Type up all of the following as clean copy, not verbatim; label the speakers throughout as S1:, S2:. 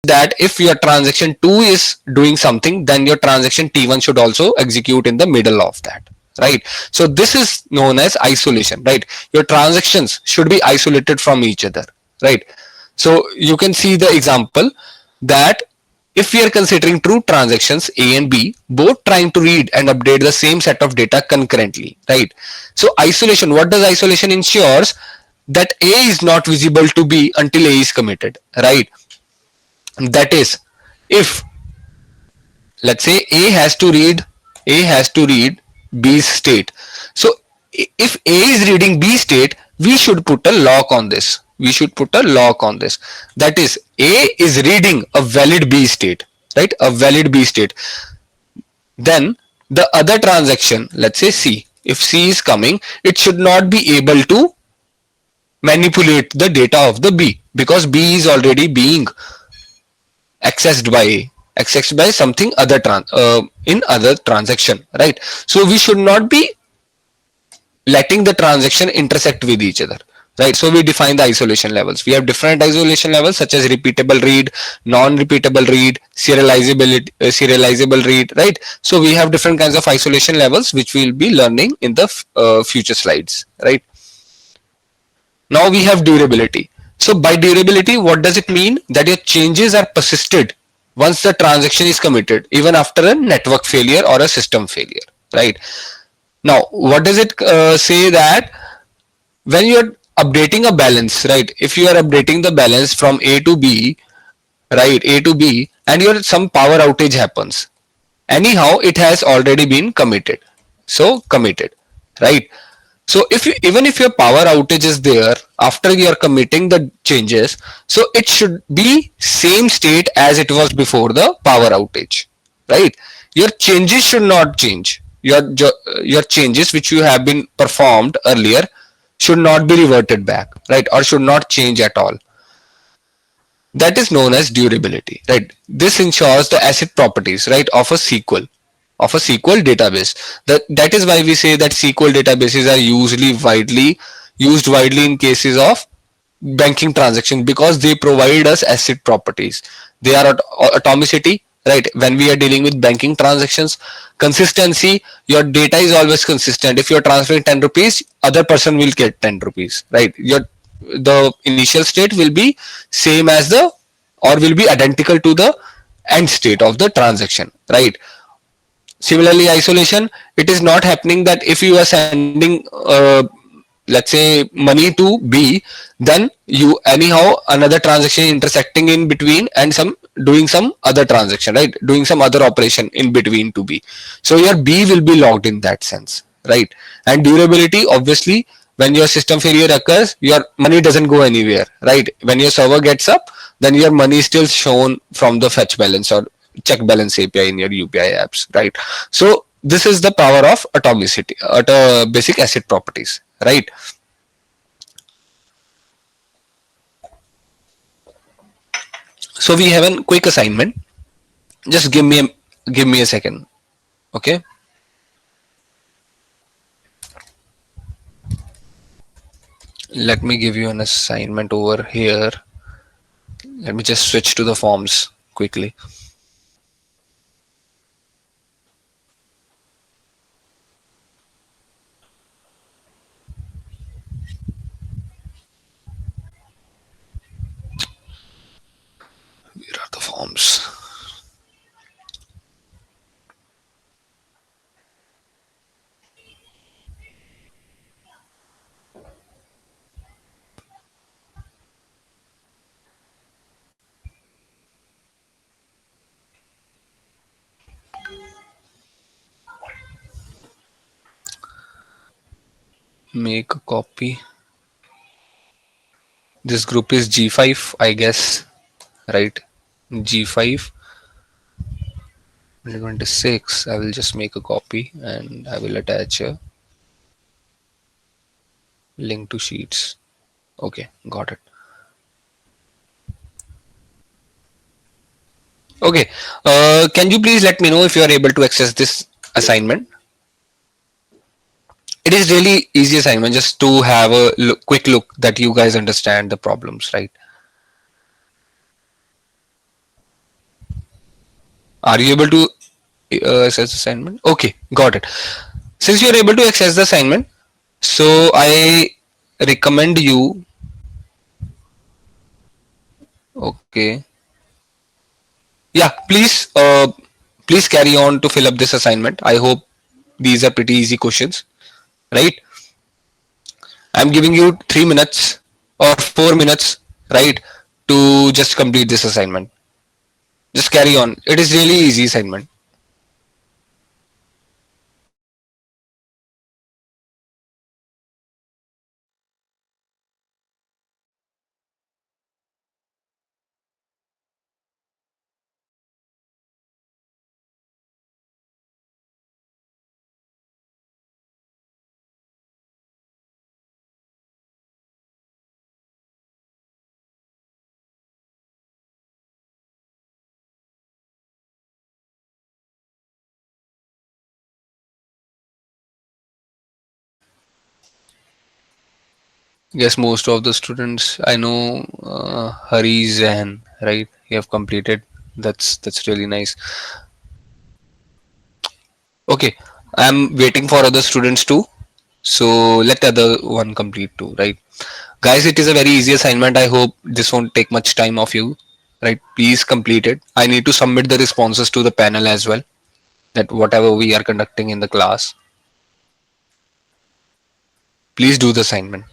S1: that if your transaction 2 is doing something, then your transaction T1 should also execute in the middle of that, right? So this is known as isolation, right? Your transactions should be isolated from each other, right? So you can see the example that if we are considering two transactions A and B, both trying to read and update the same set of data concurrently, right? So isolation, what does isolation ensures? That A is not visible to B until A is committed, right? That is, if let's say A has to read B's state. So if A is reading B state, we should put a lock on this. We should put a lock on this. That is, A is reading a valid B state, right? A valid B state. Then the other transaction, let's say C, if C is coming, it should not be able to manipulate the data of the B, because B is already being accessed by A, accessed by something other in other transaction, right? So we should not be letting the transaction intersect with each other, right? So we define the isolation levels. We have different isolation levels such as repeatable read, non-repeatable read, serializable read, right? So we have different kinds of isolation levels which we'll be learning in the future slides, right? Now we have durability. So by durability, what does it mean? That your changes are persisted once the transaction is committed, even after a network failure or a system failure, right? Now, what does it say? That when you're updating a balance, right? If you are updating the balance from A to B, right? A to B, and your some power outage happens. Anyhow, it has already been committed. So committed, right? So if you, even if your power outage is there after you are committing the changes, so it should be same state as it was before the power outage, right? Your changes should not change. Your changes which you have been performed earlier should not be reverted back, right? Or should not change at all. That is known as durability, right? This ensures the asset properties, right, of a SQL, database. That is why we say that SQL databases are usually used widely in cases of banking transactions, because they provide us asset properties. They are atomicity, right? When we are dealing with banking transactions, consistency, your data is always consistent. If you're transferring 10 rupees, other person will get 10 rupees, right? The initial state will be same as the, or will be identical to the end state of the transaction, right? Similarly, isolation, it is not happening that if you are sending let's say money to B, then you anyhow another transaction intersecting in between and some doing some other transaction, right? Doing some other operation in between to B. So your B will be logged in that sense, right? And durability, obviously, when your system failure occurs, your money doesn't go anywhere, right? When your server gets up, then your money is still shown from the fetch balance or check balance API in your UPI apps, right? So this is the power of atomicity at basic asset properties, right? So we have a quick assignment. Just give me a second, okay? Let me give you an assignment over here. Let me just switch to the forms quickly. Where are the forms? Make a copy. This group is G5, I guess, right? G5 2026. I will just make a copy and I will attach a link to sheets. Okay, got it. Okay, can you please let me know if you are able to access this assignment? It is really easy assignment, just to have a quick look that you guys understand the problems, right? Are you able to access the assignment? Okay, got it. Since you are able to access the assignment, so I recommend you. Okay, yeah, please carry on to fill up this assignment. I hope these are pretty easy questions, right? I'm giving you 3 minutes or 4 minutes, right, to just complete this assignment. Just carry on. It is really easy assignment. Yes, most of the students I know, Hari's and right, you have completed. That's really nice. Okay, I'm waiting for other students too. So let the other one complete too, right? Guys, it is a very easy assignment. I hope this won't take much time of you, right? Please complete it. I need to submit the responses to the panel as well. That whatever we are conducting in the class, please do the assignment.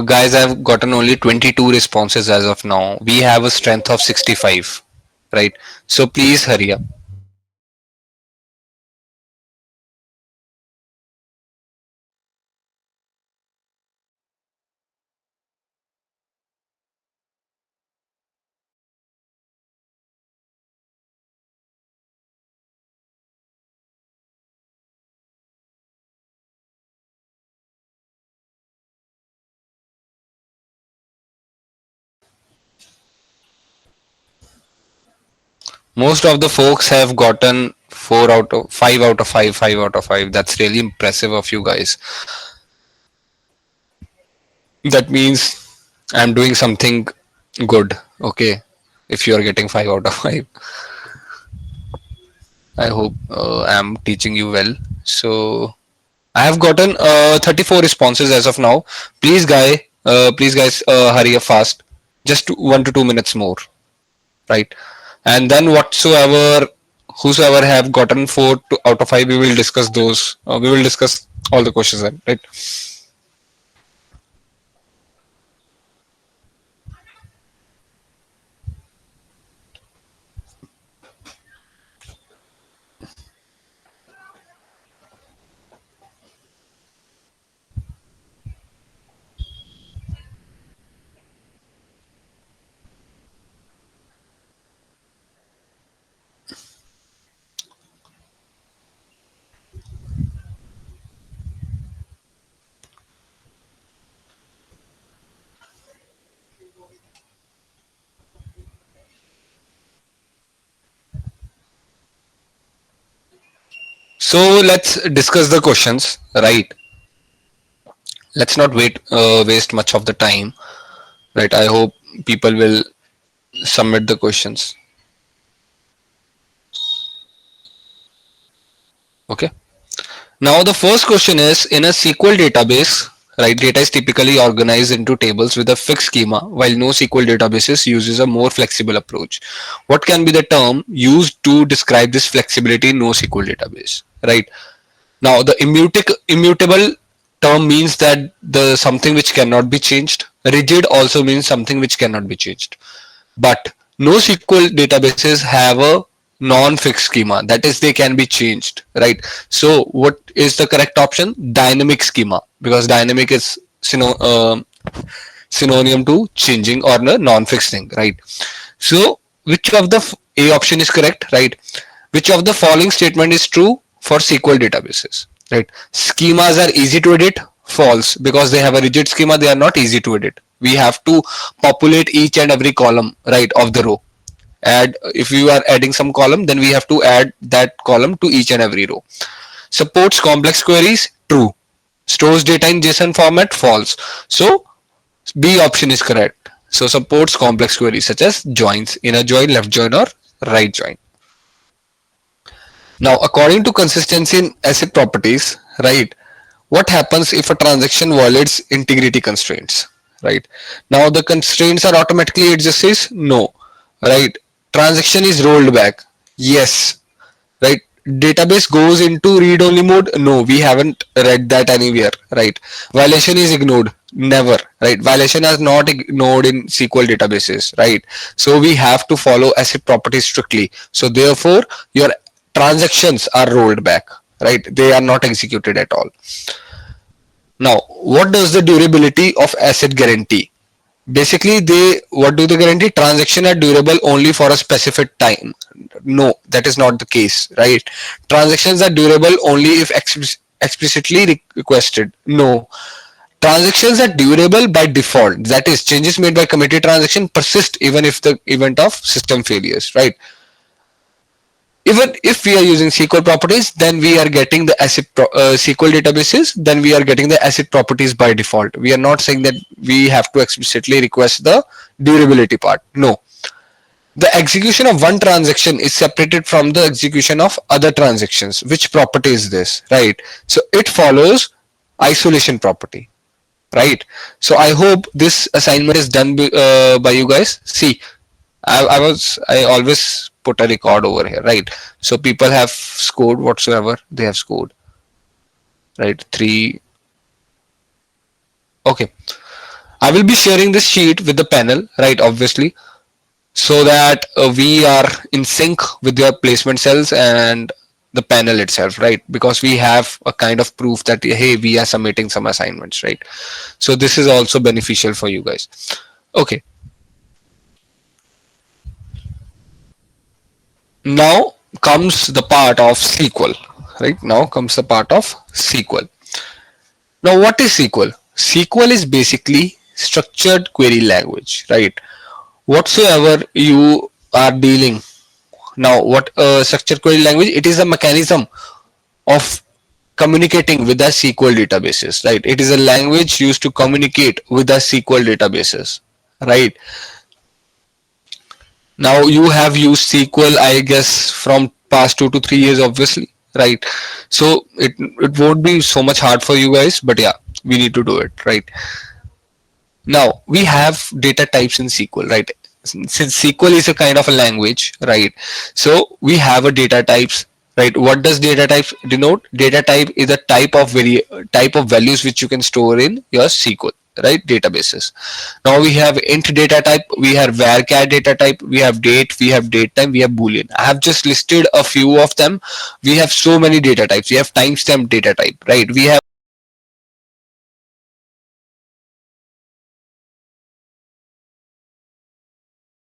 S1: Guys, I've gotten only 22 responses as of now. We have a strength of 65, right? So please hurry up. Most of the folks have gotten 4 out of 5 out of 5, 5 out of 5. That's really impressive of you guys. That means I'm doing something good, okay? If you are getting 5 out of 5, I hope I'm teaching you well. So I have gotten 34 responses as of now. Please guys, hurry up fast. Just 1 to 2 minutes more, right? And then whosoever have gotten out of 5, we will discuss those. We will discuss all the questions then, right? So let's discuss the questions, right? Let's not waste much of the time, right? I hope people will submit the questions. Okay. Now the first question is, in a SQL database, right, data is typically organized into tables with a fixed schema, while NoSQL databases uses a more flexible approach. What can be the term used to describe this flexibility in NoSQL database? Right. Now the immutable term means that the something which cannot be changed. Rigid also means something which cannot be changed. But NoSQL databases have a non-fixed schema, that is they can be changed, right? So what is the correct option? Dynamic schema, because dynamic is synonym to changing or a non-fixed thing, right? So which of the A option is correct, right? Which of the following statement is true for SQL databases, right? Schemas are easy to edit. False, because they have a rigid schema, they are not easy to edit. We have to populate each and every column, right, of the row. Add, if you are adding some column, then we have to add that column to each and every row. Supports complex queries. True. Stores data in JSON format. False. So B option is correct. So supports complex queries such as joins, inner join, left join, or right join. Now, according to consistency in ACID properties, right, what happens if a transaction violates integrity constraints, right? Now, the constraints are automatically adjusted? No, right? Transaction is rolled back? Yes, right? Database goes into read-only mode? No, we haven't read that anywhere, right? Violation is ignored? Never, right? Violation is not ignored in SQL databases, right? So we have to follow ACID properties strictly. So therefore, your transactions are rolled back, right? They are not executed at all. Now, what does the durability of ACID guarantee? Basically, they what do they guarantee? Transaction are durable only for a specific time. No, that is not the case, right? Transactions are durable only if explicitly requested. No, transactions are durable by default. That is, changes made by committed transaction persist even if the event of system failures, right? Even if we are using SQL properties, then we are getting the SQL databases, then we are getting the ACID properties by default. We are not saying that we have to explicitly request the durability part. No. The execution of one transaction is separated from the execution of other transactions. Which property is this? Right. So it follows isolation property. Right. So I hope this assignment is done by you guys. See, I always put a record over here, right? So people have scored whatsoever they have scored, right? Three. Okay. I will be sharing this sheet with the panel, right? Obviously, so that we are in sync with your placement cells and the panel itself, right? Because we have a kind of proof that hey, we are submitting some assignments, right? So this is also beneficial for you guys. Okay. Now comes the part of SQL, right? Now comes the part of SQL. Now, what is SQL? SQL is basically structured query language, right? Whatsoever you are dealing now, what structured query language? It is a mechanism of communicating with the SQL databases, right? It is a language used to communicate with the SQL databases, right? Now you have used SQL, I guess, from past 2 to 3 years, obviously, right? So it won't be so much hard for you guys, but yeah, we need to do it, right? Now we have data types in SQL, right? Since SQL is a kind of a language, right? So we have a data types, right? What does data types denote? Data type is a type of values which you can store in your SQL, right? Databases. Now we have int data type, we have varchar data type, we have date, we have date time, we have boolean. I have just listed a few of them. We have so many data types. We have timestamp data type, right? We have